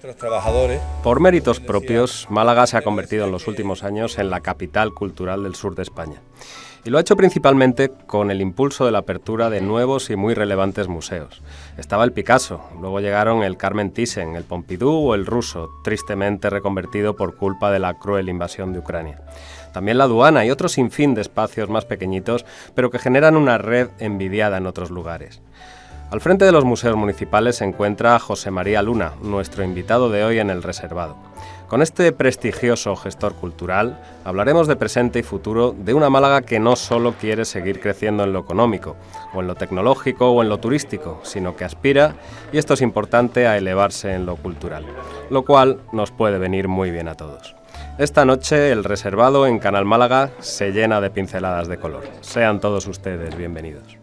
nuestros trabajadores. Por méritos propios, Málaga se ha convertido en los últimos años en la capital cultural del sur de España. Y lo ha hecho principalmente con el impulso de la apertura de nuevos y muy relevantes museos. Estaba el Picasso, luego llegaron el Carmen Thyssen, el Pompidou o el Russo, tristemente reconvertido por culpa de la cruel invasión de Ucrania. También la Aduana y otro sinfín de espacios más pequeñitos, pero que generan una red envidiada en otros lugares. Al frente de los museos municipales se encuentra José María Luna, nuestro invitado de hoy en El Reservado. Con este prestigioso gestor cultural hablaremos de presente y futuro de una Málaga que no solo quiere seguir creciendo en lo económico, o en lo tecnológico o en lo turístico, sino que aspira, y esto es importante, a elevarse en lo cultural, lo cual nos puede venir muy bien a todos. Esta noche El Reservado en Canal Málaga se llena de pinceladas de color. Sean todos ustedes bienvenidos.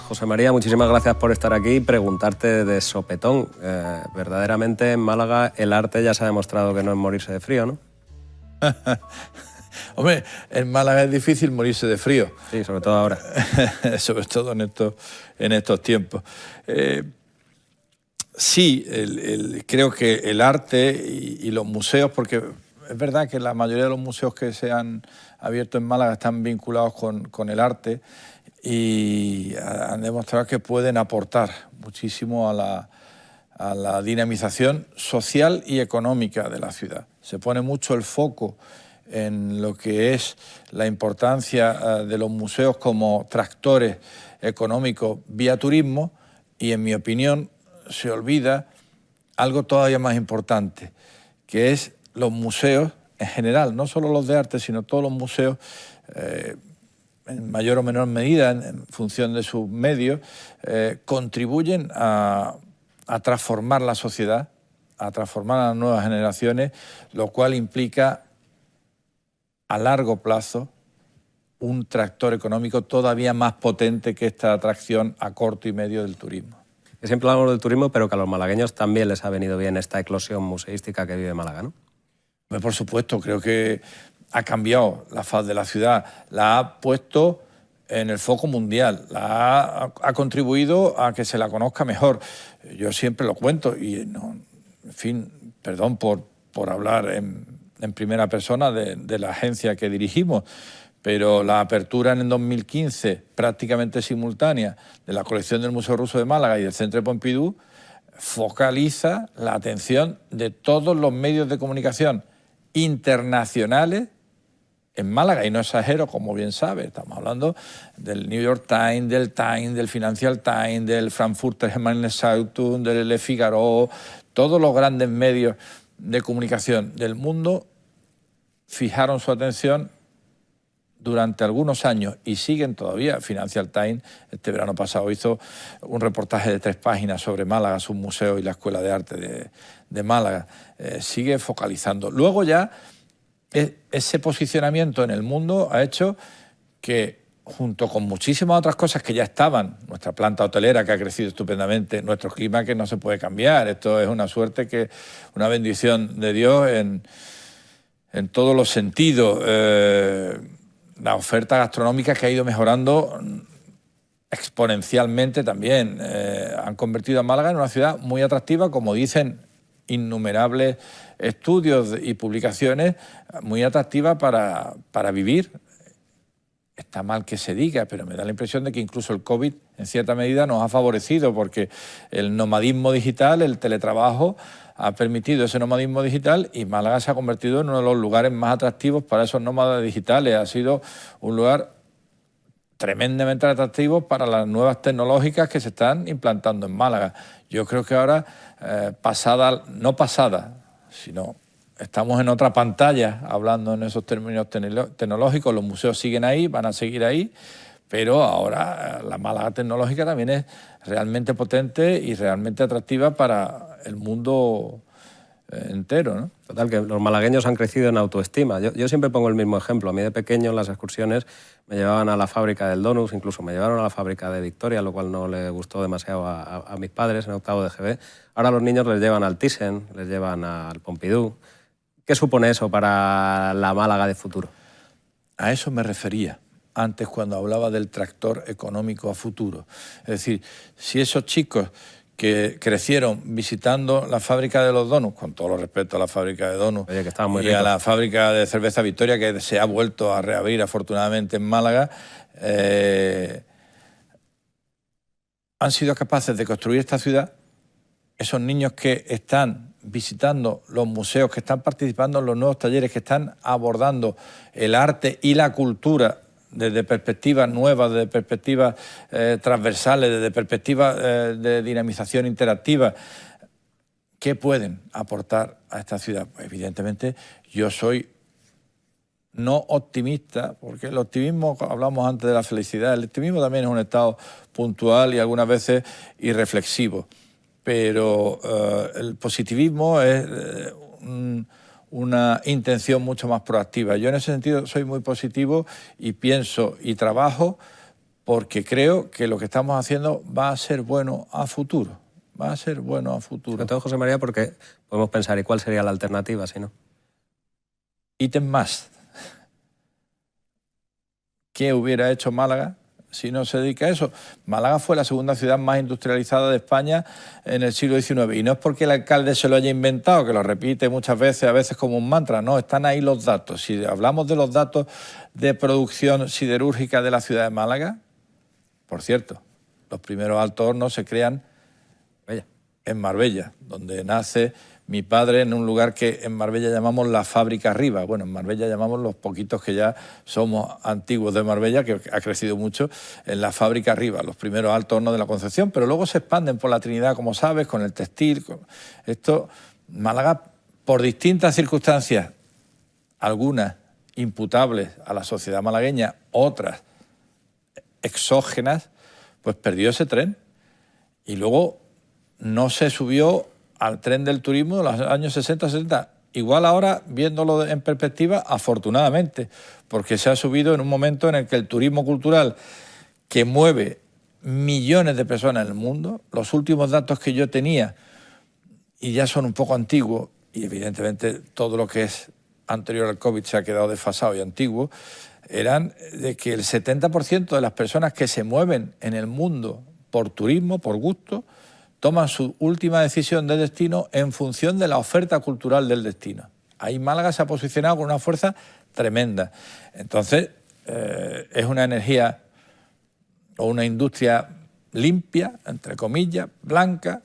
José María, muchísimas gracias por estar aquí y preguntarte de sopetón. Verdaderamente en Málaga el arte ya se ha demostrado que no es morirse de frío, ¿no? Hombre, en Málaga es difícil morirse de frío. Sí, sobre todo ahora. Sobre todo en estos tiempos. Sí, creo que el arte y los museos, porque es verdad que la mayoría de los museos que se han abierto en Málaga están vinculados con el arte, y han demostrado que pueden aportar muchísimo a la dinamización social y económica de la ciudad. Se pone mucho el foco en lo que es la importancia de los museos como tractores económicos vía turismo, y en mi opinión se olvida algo todavía más importante, que es los museos en general, no solo los de arte, sino todos los museos, en mayor o menor medida, en función de sus medios, contribuyen a transformar la sociedad, a transformar a las nuevas generaciones, lo cual implica a largo plazo un tractor económico todavía más potente que esta atracción a corto y medio del turismo. Siempre hablamos del turismo, pero que a los malagueños también les ha venido bien esta eclosión museística que vive Málaga, ¿no? Por supuesto, creo que ha cambiado la faz de la ciudad, la ha puesto en el foco mundial, ha contribuido a que se la conozca mejor. Yo siempre lo cuento y, no, en fin, perdón por hablar en primera persona de la agencia que dirigimos, pero la apertura en el 2015, prácticamente simultánea, de la colección del Museo Ruso de Málaga y del Centro de Pompidou, focaliza la atención de todos los medios de comunicación internacionales en Málaga, y no exagero, como bien sabe, estamos hablando del New York Times, del Financial Times, del Frankfurter Allgemeine Zeitung, del Le Figaro. Todos los grandes medios de comunicación del mundo fijaron su atención durante algunos años y siguen todavía. Financial Times este verano pasado hizo un reportaje de 3 páginas sobre Málaga, su museo y la Escuela de Arte de Málaga. Sigue focalizando. Luego ya ese posicionamiento en el mundo ha hecho que, junto con muchísimas otras cosas que ya estaban, nuestra planta hotelera que ha crecido estupendamente, nuestro clima que no se puede cambiar, esto es una suerte, una bendición de Dios en todos los sentidos, la oferta gastronómica que ha ido mejorando exponencialmente también, han convertido a Málaga en una ciudad muy atractiva, como dicen innumerables estudios y publicaciones, muy atractiva para vivir. Está mal que se diga, pero me da la impresión de que incluso el COVID en cierta medida nos ha favorecido, porque el nomadismo digital, el teletrabajo, ha permitido ese nomadismo digital, y Málaga se ha convertido en uno de los lugares más atractivos para esos nómadas digitales. Ha sido un lugar tremendamente atractivos para las nuevas tecnológicas que se están implantando en Málaga. Yo creo que ahora, sino estamos en otra pantalla hablando en esos términos tecnológicos. Los museos siguen ahí, van a seguir ahí, pero ahora la Málaga tecnológica también es realmente potente y realmente atractiva para el mundo entero, ¿no? Total, que los malagueños han crecido en autoestima. Yo siempre pongo el mismo ejemplo. A mí de pequeño en las excursiones me llevaban a la fábrica del Donus, incluso me llevaron a la fábrica de Victoria, lo cual no le gustó demasiado a mis padres en octavo de GB. Ahora los niños les llevan al Thyssen, les llevan al Pompidou. ¿Qué supone eso para la Málaga de futuro? A eso me refería antes cuando hablaba del tractor económico a futuro. Es decir, si esos chicos que crecieron visitando la fábrica de los donuts, con todo el respeto a la fábrica de donuts, oye, que estaba muy y rico, a la fábrica de cerveza Victoria, que se ha vuelto a reabrir afortunadamente en Málaga, han sido capaces de construir esta ciudad. Esos niños que están visitando los museos, que están participando en los nuevos talleres, que están abordando el arte y la cultura desde perspectivas nuevas, desde perspectivas transversales, desde perspectivas de dinamización interactiva, ¿qué pueden aportar a esta ciudad? Pues evidentemente yo soy no optimista, porque el optimismo, hablamos antes de la felicidad, el optimismo también es un estado puntual y algunas veces irreflexivo, pero el positivismo es una intención mucho más proactiva. Yo en ese sentido soy muy positivo y pienso y trabajo porque creo que lo que estamos haciendo va a ser bueno a futuro. Va a ser bueno a futuro. Sobre todo, José María, porque podemos pensar, ¿y cuál sería la alternativa si no? Ítem más. ¿Qué hubiera hecho Málaga si no se dedica a eso? Málaga fue la segunda ciudad más industrializada de España en el siglo XIX. Y no es porque el alcalde se lo haya inventado, que lo repite muchas veces, a veces como un mantra. No, están ahí los datos. Si hablamos de los datos de producción siderúrgica de la ciudad de Málaga, por cierto, los primeros altos hornos se crean en Marbella, donde nace mi padre, en un lugar que en Marbella llamamos la Fábrica Arriba. Bueno, en Marbella llamamos los poquitos que ya somos antiguos de Marbella, que ha crecido mucho, en la Fábrica Arriba, los primeros altos hornos de la Concepción, pero luego se expanden por la Trinidad, como sabes, con el textil. Esto, Málaga, por distintas circunstancias, algunas imputables a la sociedad malagueña, otras exógenas, pues perdió ese tren. Y luego no se subió al tren del turismo de los años 60-70. Igual ahora, viéndolo en perspectiva, afortunadamente, porque se ha subido en un momento en el que el turismo cultural, que mueve millones de personas en el mundo, los últimos datos que yo tenía, y ya son un poco antiguos, y evidentemente todo lo que es anterior al COVID se ha quedado desfasado y antiguo, eran de que el 70% de las personas que se mueven en el mundo por turismo, por gusto, toman su última decisión de destino en función de la oferta cultural del destino. Ahí Málaga se ha posicionado con una fuerza tremenda. Entonces, es una energía o una industria limpia, entre comillas, blanca,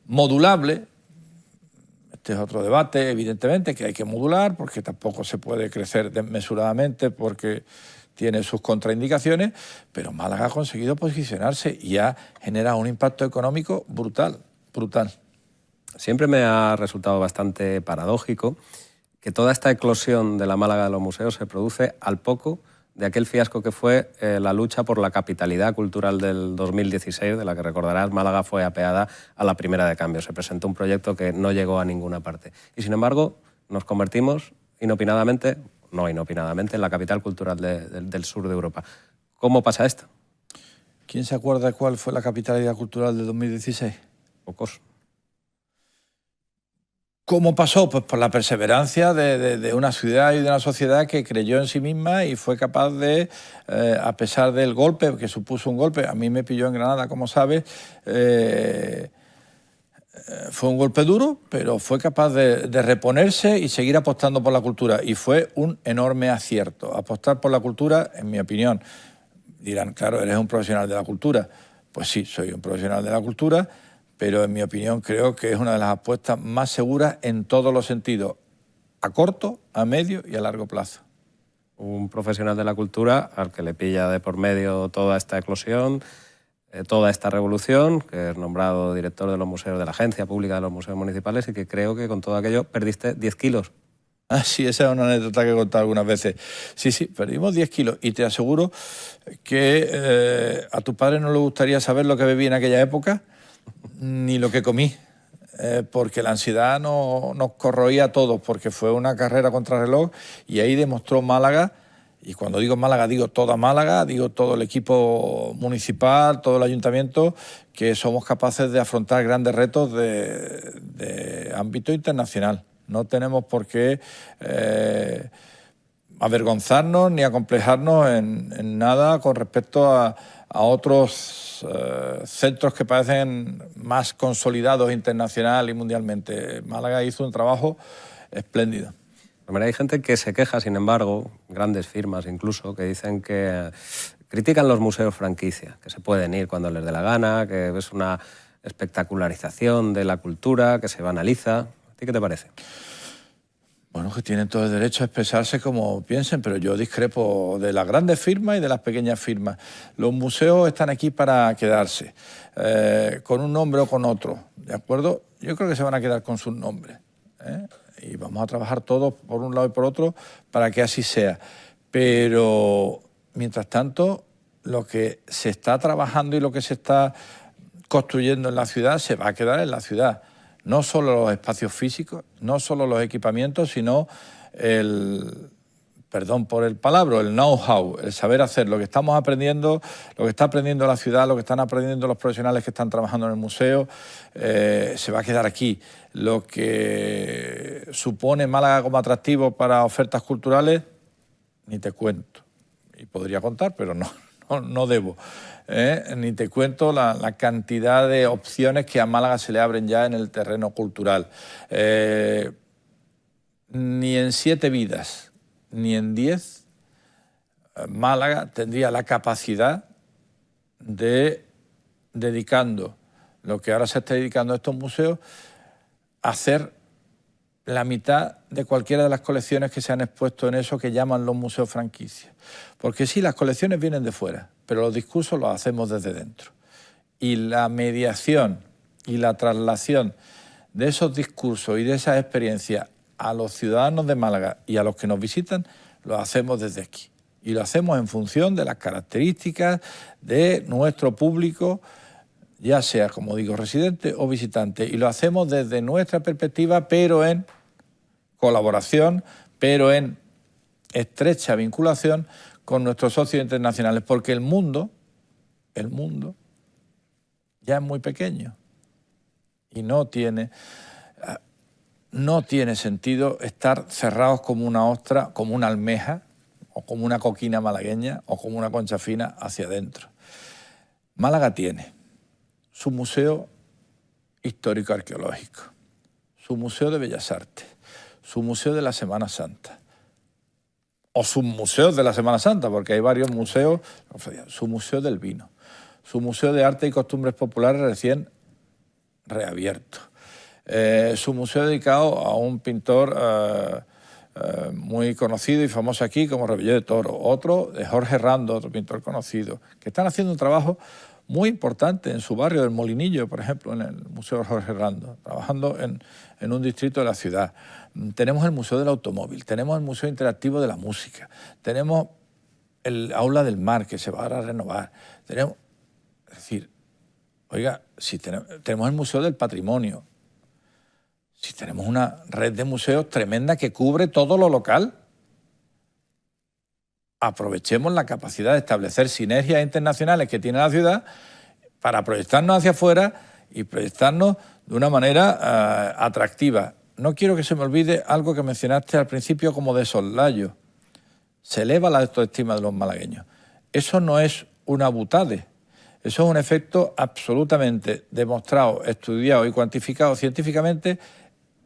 modulable. Este es otro debate, evidentemente, que hay que modular, porque tampoco se puede crecer desmesuradamente, porque tiene sus contraindicaciones, pero Málaga ha conseguido posicionarse y ha generado un impacto económico brutal, brutal. Siempre me ha resultado bastante paradójico que toda esta eclosión de la Málaga de los museos se produce al poco de aquel fiasco que fue la lucha por la capitalidad cultural del 2016, de la que recordarás, Málaga fue apeada a la primera de cambio. Se presentó un proyecto que no llegó a ninguna parte. Y sin embargo, nos convertimos inopinadamente, en la capital cultural del sur de Europa. ¿Cómo pasa esto? ¿Quién se acuerda de cuál fue la capitalidad cultural de 2016? Pocos. ¿Cómo pasó? Pues por la perseverancia de una ciudad y de una sociedad que creyó en sí misma y fue capaz de, a pesar del golpe, que supuso un golpe, a mí me pilló en Granada, como sabes, fue un golpe duro, pero fue capaz de reponerse y seguir apostando por la cultura. Y fue un enorme acierto. Apostar por la cultura, en mi opinión, dirán, claro, eres un profesional de la cultura. Pues sí, soy un profesional de la cultura, pero en mi opinión creo que es una de las apuestas más seguras en todos los sentidos, a corto, a medio y a largo plazo. un profesional de la cultura al que le pilla de por medio toda esta eclosión, toda esta revolución, que es nombrado director de los museos de la Agencia Pública de los Museos Municipales y que creo que con todo aquello perdiste 10 kilos. Ah, sí, esa es una anécdota que he contado algunas veces. Sí, perdimos 10 kilos y te aseguro que a tu padre no le gustaría saber lo que bebí en aquella época ni lo que comí, porque la ansiedad nos corroía a todos, porque fue una carrera contrarreloj y ahí demostró Málaga. Y cuando digo Málaga, digo toda Málaga, digo todo el equipo municipal, todo el ayuntamiento, que somos capaces de afrontar grandes retos de ámbito internacional. No tenemos por qué avergonzarnos ni acomplejarnos en nada con respecto a otros centros que parecen más consolidados internacional y mundialmente. Málaga hizo un trabajo espléndido. Hay gente que se queja, sin embargo, grandes firmas incluso, que dicen que critican los museos franquicia, que se pueden ir cuando les dé la gana, que es una espectacularización de la cultura, que se banaliza. ¿A ti qué te parece? Bueno, que tienen todo el derecho a expresarse como piensen, pero yo discrepo de las grandes firmas y de las pequeñas firmas. Los museos están aquí para quedarse, con un nombre o con otro, ¿de acuerdo? Yo creo que se van a quedar con sus nombres, y vamos a trabajar todos por un lado y por otro para que así sea. Pero, mientras tanto, lo que se está trabajando y lo que se está construyendo en la ciudad se va a quedar en la ciudad. No solo los espacios físicos, no solo los equipamientos, sino perdón por el palabra, el know-how, el saber hacer, lo que estamos aprendiendo, lo que está aprendiendo la ciudad, lo que están aprendiendo los profesionales que están trabajando en el museo, se va a quedar aquí. Lo que supone Málaga como atractivo para ofertas culturales, ni te cuento. Y podría contar, pero no debo. Ni te cuento la cantidad de opciones que a Málaga se le abren ya en el terreno cultural. Ni en 7 vidas, ni en 10, Málaga tendría la capacidad de, dedicando lo que ahora se está dedicando a estos museos, a hacer la mitad de cualquiera de las colecciones que se han expuesto en eso que llaman los museos franquicias. Porque sí, las colecciones vienen de fuera, pero los discursos los hacemos desde dentro. Y la mediación y la traslación de esos discursos y de esas experiencias a los ciudadanos de Málaga y a los que nos visitan, lo hacemos desde aquí. Y lo hacemos en función de las características de nuestro público, ya sea, como digo, residente o visitante. Y lo hacemos desde nuestra perspectiva, pero en colaboración, pero en estrecha vinculación con nuestros socios internacionales, porque el mundo ya es muy pequeño y no tiene sentido estar cerrados como una ostra, como una almeja, o como una coquina malagueña, o como una concha fina hacia adentro. Málaga tiene su museo histórico-arqueológico, su museo de Bellas Artes, su museo de la Semana Santa, o sus museos de la Semana Santa, porque hay varios museos, su museo del vino, su museo de arte y costumbres populares recién reabierto, su museo dedicado a un pintor muy conocido y famoso aquí como Rebelló de Toro, otro de Jorge Rando, otro pintor conocido, que están haciendo un trabajo muy importante en su barrio del Molinillo, por ejemplo, en el Museo Jorge Rando, trabajando en un distrito de la ciudad. Tenemos el Museo del Automóvil, tenemos el Museo Interactivo de la Música, tenemos el Aula del Mar, que se va a renovar. Es decir, oiga, si tenemos el Museo del Patrimonio, si tenemos una red de museos tremenda que cubre todo lo local, aprovechemos la capacidad de establecer sinergias internacionales que tiene la ciudad para proyectarnos hacia afuera y proyectarnos de una manera atractiva. No quiero que se me olvide algo que mencionaste al principio como de soslayo. Se eleva la autoestima de los malagueños. Eso no es una butade, eso es un efecto absolutamente demostrado, estudiado y cuantificado científicamente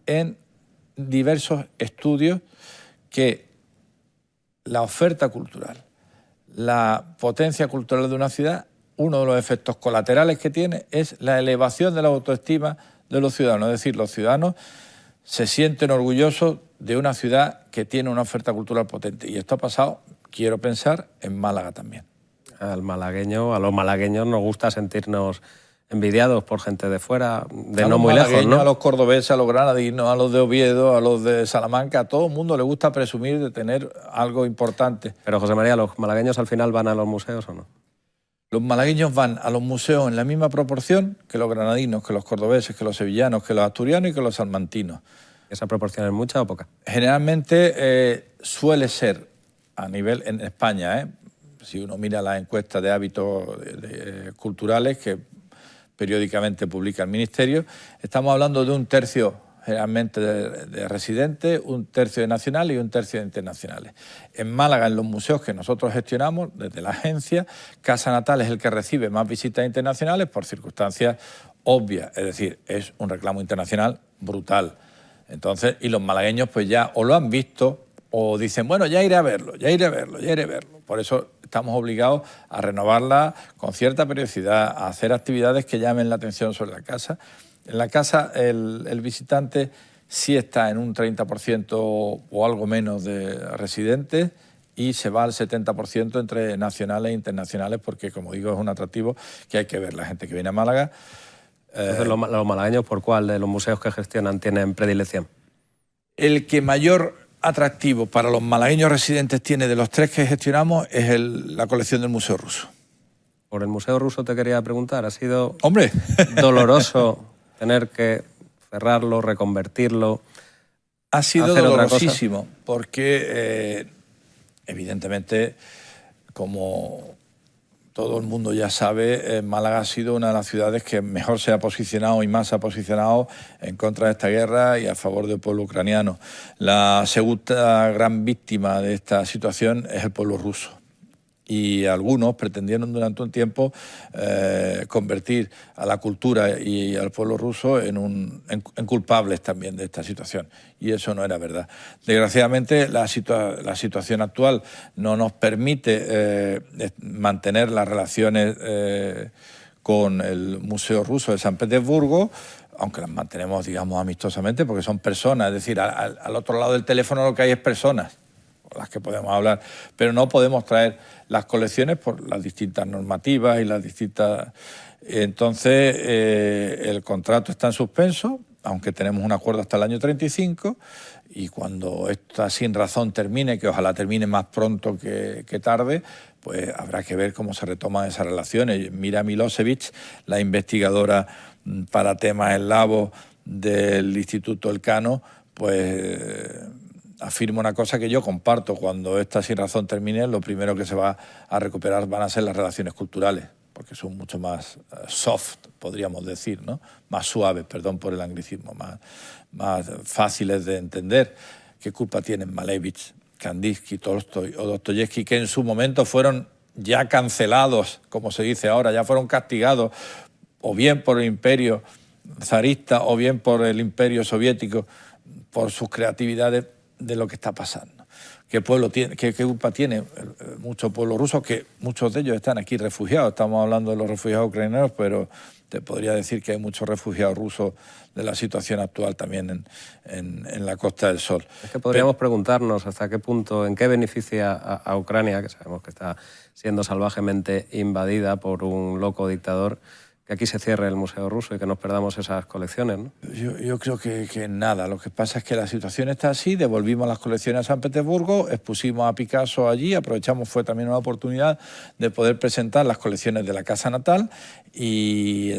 en diversos estudios, que la oferta cultural, la potencia cultural de una ciudad, uno de los efectos colaterales que tiene es la elevación de la autoestima de los ciudadanos. Es decir, los ciudadanos se sienten orgullosos de una ciudad que tiene una oferta cultural potente. Y esto ha pasado, quiero pensar, en Málaga también. A los malagueños nos gusta sentirnos envidiados por gente de fuera, de no muy lejos, ¿no? A los cordobeses, a los granadinos, a los de Oviedo, a los de Salamanca, a todo el mundo le gusta presumir de tener algo importante. Pero, José María, ¿los malagueños al final van a los museos o no? Los malagueños van a los museos en la misma proporción que los granadinos, que los cordobeses, que los sevillanos, que los asturianos y que los salmantinos. ¿Esa proporción es mucha o poca? Generalmente suele ser, a nivel en España, si uno mira las encuestas de hábitos culturales que periódicamente publica el Ministerio, estamos hablando de un tercio generalmente de residentes, un tercio de nacionales y un tercio de internacionales. En Málaga, en los museos que nosotros gestionamos, desde la agencia, Casa Natal es el que recibe más visitas internacionales por circunstancias obvias, es decir, es un reclamo internacional brutal. Entonces, y los malagueños pues ya o lo han visto o dicen, bueno, ya iré a verlo, ya iré a verlo, ya iré a verlo. Por eso estamos obligados a renovarla con cierta periodicidad, a hacer actividades que llamen la atención sobre la casa. En la casa el visitante sí está en un 30% o algo menos de residentes y se va al 70% entre nacionales e internacionales porque, como digo, es un atractivo que hay que ver. La gente que viene a Málaga... Entonces, ¿los malagueños por cuál de los museos que gestionan tienen predilección? El que mayor atractivo para los malagueños residentes tiene de los tres que gestionamos es la colección del Museo Ruso. Por el Museo Ruso te quería preguntar, ¿ha sido ¡hombre! doloroso tener que cerrarlo, reconvertirlo? Ha sido dolorosísimo porque, evidentemente, como todo el mundo ya sabe, Málaga ha sido una de las ciudades que mejor se ha posicionado y más se ha posicionado en contra de esta guerra y a favor del pueblo ucraniano. La segunda gran víctima de esta situación es el pueblo ruso. Y algunos pretendieron durante un tiempo convertir a la cultura y al pueblo ruso en culpables también de esta situación. Y eso no era verdad. Desgraciadamente, la situación actual no nos permite mantener las relaciones con el Museo Ruso de San Petersburgo, aunque las mantenemos, digamos, amistosamente, porque son personas. Es decir, al otro lado del teléfono lo que hay es personas con las que podemos hablar, pero no podemos traer las colecciones por las distintas normativas y las distintas... Entonces, el contrato está en suspenso, aunque tenemos un acuerdo hasta el año 35, y cuando esta sin razón termine, que ojalá termine más pronto que tarde, pues habrá que ver cómo se retoman esas relaciones. Mira Milosevic, la investigadora para temas eslavos del Instituto Elcano, pues... afirmo una cosa que yo comparto: cuando esta sin razón termine, lo primero que se va a recuperar van a ser las relaciones culturales, porque son mucho más soft, podríamos decir, ¿no? Más suaves, perdón por el anglicismo, más fáciles de entender. ¿Qué culpa tienen Malevich, Kandinsky, Tolstoy o Dostoyevsky, que en su momento fueron ya cancelados, como se dice ahora, ya fueron castigados, o bien por el imperio zarista o bien por el imperio soviético, por sus creatividades, de lo que está pasando? ¿Qué culpa tiene mucho pueblo ruso? Que muchos de ellos están aquí refugiados. Estamos hablando de los refugiados ucranianos, pero te podría decir que hay muchos refugiados rusos de la situación actual también en la Costa del Sol. Es que podríamos preguntarnos hasta qué punto, en qué beneficia a Ucrania, que sabemos que está siendo salvajemente invadida por un loco dictador, que aquí se cierre el Museo Ruso y que nos perdamos esas colecciones, ¿no? Yo creo que nada. Lo que pasa es que la situación está así. Devolvimos las colecciones a San Petersburgo, expusimos a Picasso allí, aprovechamos, fue también una oportunidad de poder presentar las colecciones de la Casa Natal y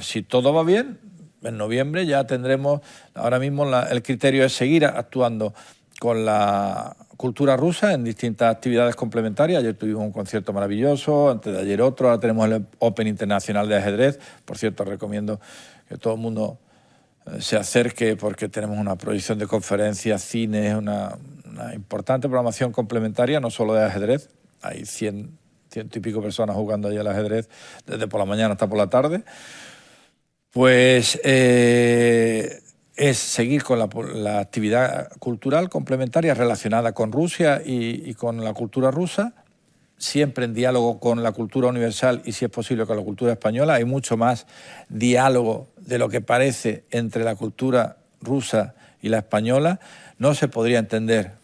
si todo va bien, en noviembre ya tendremos, ahora mismo el criterio es seguir actuando con la cultura rusa en distintas actividades complementarias. Ayer tuvimos un concierto maravilloso, antes de ayer otro, ahora tenemos el Open Internacional de Ajedrez. Por cierto, recomiendo que todo el mundo se acerque porque tenemos una proyección de conferencias, cines, una importante programación complementaria, no solo de ajedrez. Hay ciento y pico personas jugando allí al ajedrez desde por la mañana hasta por la tarde. Pues... es seguir con la actividad cultural complementaria relacionada con Rusia y con la cultura rusa, siempre en diálogo con la cultura universal y, si es posible, con la cultura española. Hay mucho más diálogo de lo que parece entre la cultura rusa y la española. No se podría entender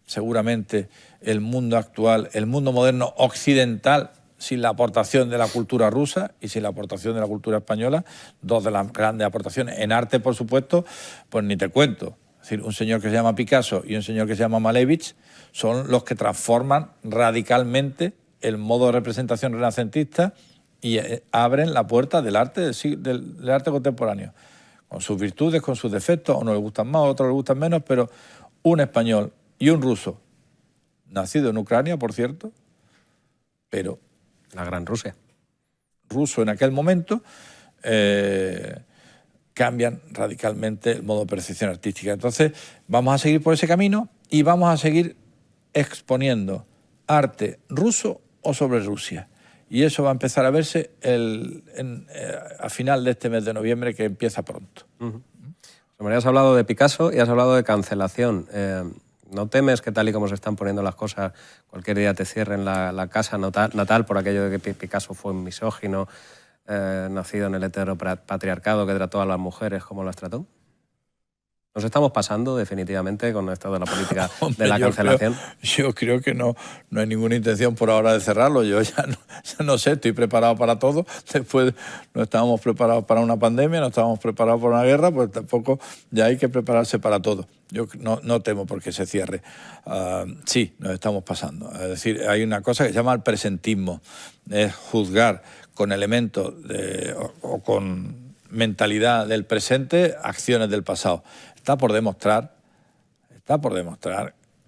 seguramente el mundo actual, el mundo moderno occidental, sin la aportación de la cultura rusa y sin la aportación de la cultura española, dos de las grandes aportaciones. En arte, por supuesto, pues ni te cuento. Es decir, un señor que se llama Picasso y un señor que se llama Malevich son los que transforman radicalmente el modo de representación renacentista y abren la puerta del arte, del arte contemporáneo, con sus virtudes, con sus defectos. A unos les gustan más, a otros les gustan menos, pero un español y un ruso, nacido en Ucrania, por cierto, pero la Gran Rusia. Ruso en aquel momento, cambian radicalmente el modo de percepción artística. Entonces, vamos a seguir por ese camino y vamos a seguir exponiendo arte ruso o sobre Rusia. Y eso va a empezar a verse a final de este mes de noviembre, que empieza pronto. María, has hablado de Picasso y has hablado de cancelación. ¿No temes que, tal y como se están poniendo las cosas, cualquier día te cierren la casa natal por aquello de que Picasso fue un misógino, nacido en el heteropatriarcado, que trató a las mujeres como las trató? ¿Nos estamos pasando definitivamente con esto de la política de la cancelación? Yo creo que no hay ninguna intención por ahora de cerrarlo. Yo ya no sé, estoy preparado para todo. Después no estábamos preparados para una pandemia, no estábamos preparados para una guerra, pues tampoco ya hay que prepararse para todo. Yo no temo porque se cierre. Sí, nos estamos pasando. Es decir, hay una cosa que se llama el presentismo. Es juzgar con elementos o con mentalidad del presente acciones del pasado. Está por demostrar,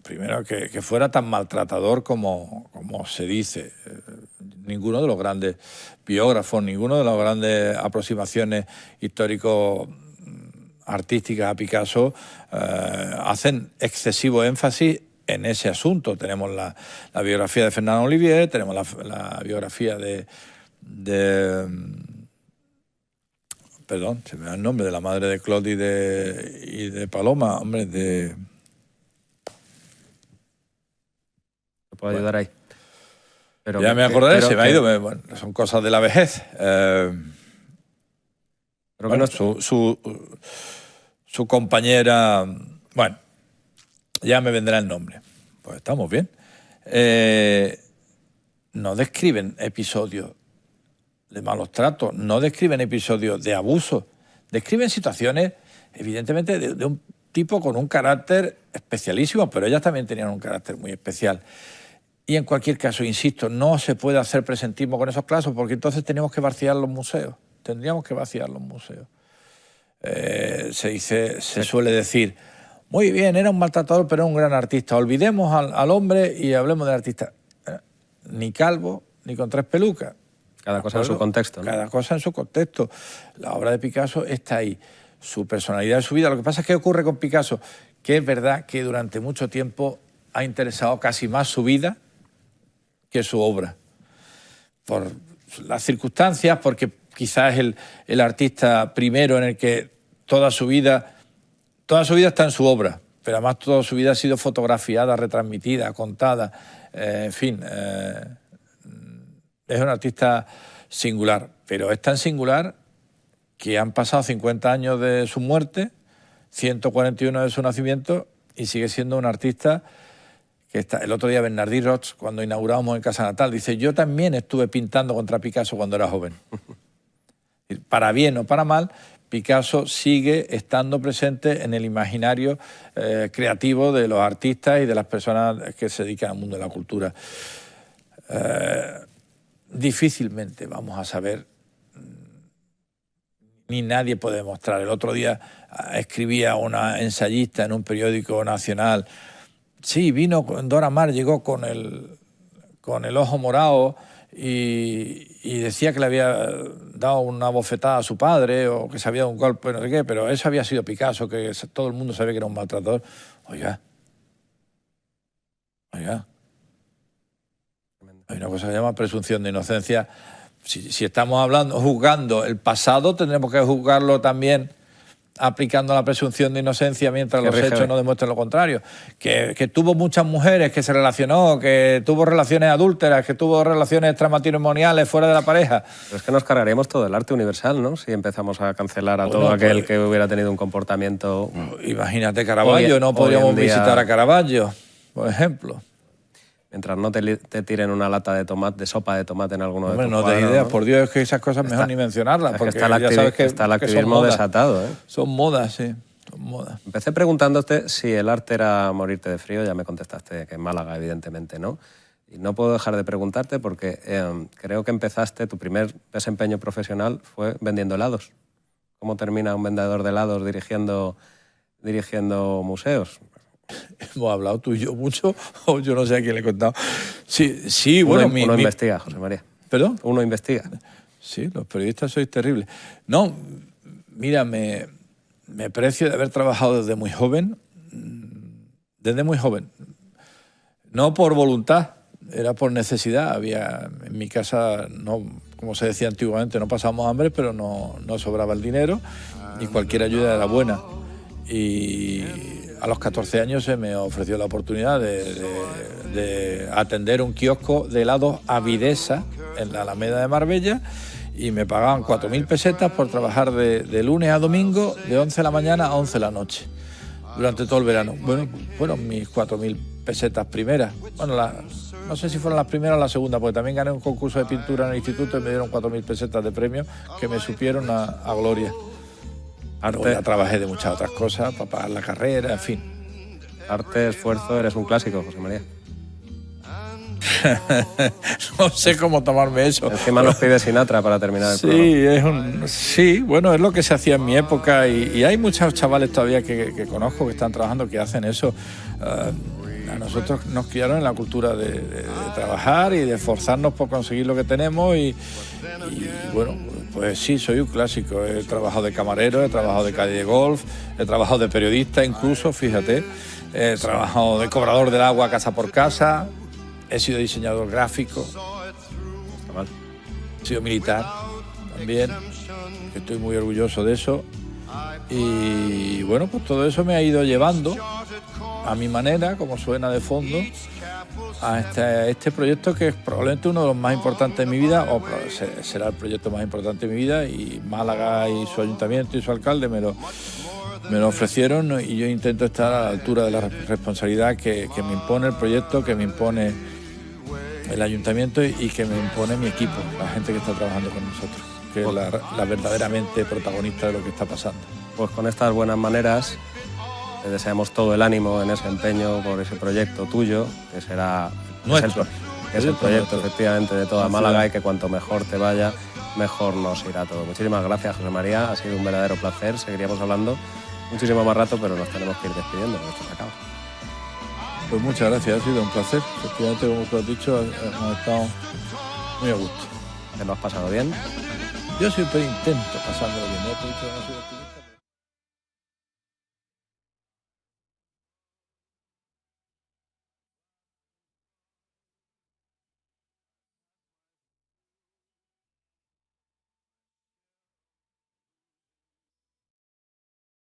primero, que fuera tan maltratador como se dice. Ninguno de los grandes biógrafos, ninguno de las grandes aproximaciones histórico-artísticas a Picasso hacen excesivo énfasis en ese asunto. Tenemos la biografía de Fernand Olivier, tenemos la biografía perdón, se me da el nombre de la madre de Claude y de Paloma, hombre, ¿Me puedo ayudar ahí? Pero ya me acordaré, se me ha ido, bueno, son cosas de la vejez. Bueno, su compañera, bueno, ya me vendrá el nombre. Pues estamos bien. No describen episodios de malos tratos, no describen episodios de abuso, describen situaciones, evidentemente, de un tipo con un carácter especialísimo, pero ellas también tenían un carácter muy especial. Y en cualquier caso, insisto, no se puede hacer presentismo con esos casos, porque entonces tenemos que vaciar los museos, tendríamos que vaciar los museos. Se suele decir, muy bien, era un maltratador, pero era un gran artista, olvidemos al hombre y hablemos del artista. Ni calvo, ni con 3 pelucas. Cada cosa en su contexto, ¿no? Cada cosa en su contexto. La obra de Picasso está ahí. Su personalidad, su vida. Lo que pasa es que ocurre con Picasso, que es verdad que durante mucho tiempo ha interesado casi más su vida que su obra. Por las circunstancias, porque quizás es el artista primero en el que toda su vida está en su obra, pero además toda su vida ha sido fotografiada, retransmitida, contada, en fin... Es un artista singular, pero es tan singular que han pasado 50 años de su muerte, 141 de su nacimiento, y sigue siendo un artista que está. El otro día Bernardí Roig, cuando inaugurábamos en Casa Natal, dice, yo también estuve pintando contra Picasso cuando era joven. Para bien o para mal, Picasso sigue estando presente en el imaginario creativo de los artistas y de las personas que se dedican al mundo de la cultura. Difícilmente vamos a saber, ni nadie puede demostrar. El otro día escribía una ensayista en un periódico nacional, sí, vino, Dora Maar llegó con el ojo morado y decía que le había dado una bofetada a su padre o que se había dado un golpe, no sé qué, pero eso había sido Picasso, que todo el mundo sabía que era un maltratador. Oiga. Hay una cosa que se llama presunción de inocencia. Si estamos juzgando el pasado, tendremos que juzgarlo también aplicando la presunción de inocencia mientras los hechos no demuestren lo contrario. Que tuvo muchas mujeres, que se relacionó, que tuvo relaciones adúlteras, que tuvo relaciones extramatrimoniales fuera de la pareja. Pero es que nos cargaremos todo el arte universal, ¿no? Si empezamos a cancelar a todo aquel que hubiera tenido un comportamiento... Imagínate Caravaggio, no podríamos visitar a Caravaggio. por ejemplo. Mientras no te tiren una lata de tomate, de sopa de tomate en alguno de tus no cuadros, te ideas, ¿no? por Dios, es que esas cosas mejor ni mencionarlas, porque está ya sabes que está el que son activismo modas. desatado, ¿eh? Son modas, sí, son modas. Empecé preguntándote si el arte era morirte de frío, ya me contestaste que en Málaga, evidentemente, ¿no? Y no puedo dejar de preguntarte porque creo que empezaste, tu primer desempeño profesional fue vendiendo helados. ¿Cómo termina un vendedor de helados dirigiendo museos? Hemos hablado tú y yo mucho, o yo no sé a quién le he contado. Sí, bueno... Uno investiga, José María. ¿Perdón? Uno investiga. Sí, los periodistas sois terribles. No, mira, me precio de haber trabajado desde muy joven. No por voluntad, era por necesidad. Había en mi casa, no, como se decía antiguamente, no pasábamos hambre, pero no sobraba el dinero y cualquier ayuda era buena. Y a los 14 años se me ofreció la oportunidad de atender un kiosco de helados Avidesa en la Alameda de Marbella y me pagaban 4.000 pesetas por trabajar de lunes a domingo de 11 de la mañana a 11 de la noche durante todo el verano. Bueno, fueron mis 4.000 pesetas primeras. Bueno, no sé si fueron las primeras o las segundas, porque también gané un concurso de pintura en el instituto y me dieron 4.000 pesetas de premio que me supieron a gloria. Luego ya trabajé de muchas otras cosas para pagar la carrera, en fin. Arte, esfuerzo, eres un clásico, José María. No sé cómo tomarme eso. Encima nos pide Sinatra para terminar el programa. Sí, bueno, es lo que se hacía en mi época y hay muchos chavales todavía que conozco que están trabajando, que hacen eso. A nosotros nos criaron en la cultura de trabajar y de esforzarnos por conseguir lo que tenemos y bueno, pues sí, soy un clásico. He trabajado de camarero, he trabajado de calle de golf, he trabajado de periodista incluso, fíjate. He trabajado de cobrador del agua casa por casa, he sido diseñador gráfico, he sido militar también, que estoy muy orgulloso de eso. Y bueno, pues todo eso me ha ido llevando a mi manera, como suena de fondo, a este proyecto que es probablemente uno de los más importantes de mi vida, o será el proyecto más importante de mi vida, y Málaga y su ayuntamiento y su alcalde me lo ofrecieron y yo intento estar a la altura de la responsabilidad que me impone el proyecto, que me impone el ayuntamiento y que me impone mi equipo, la gente que está trabajando con nosotros, que es la verdaderamente protagonista de lo que está pasando. Pues con estas buenas maneras te deseamos todo el ánimo en ese empeño por ese proyecto tuyo, que será nuestro. Es el proyecto efectivamente de toda Málaga y que cuanto mejor te vaya, mejor nos irá todo. Muchísimas gracias, José María, ha sido un verdadero placer, seguiríamos hablando muchísimo más rato, pero nos tenemos que ir despidiendo, porque esto se acaba. Pues muchas gracias, ha sido un placer. Efectivamente, como tú has dicho, hemos estado muy a gusto. ¿Te lo has pasado bien? Yo siempre intento pasármelo bien, ¿no?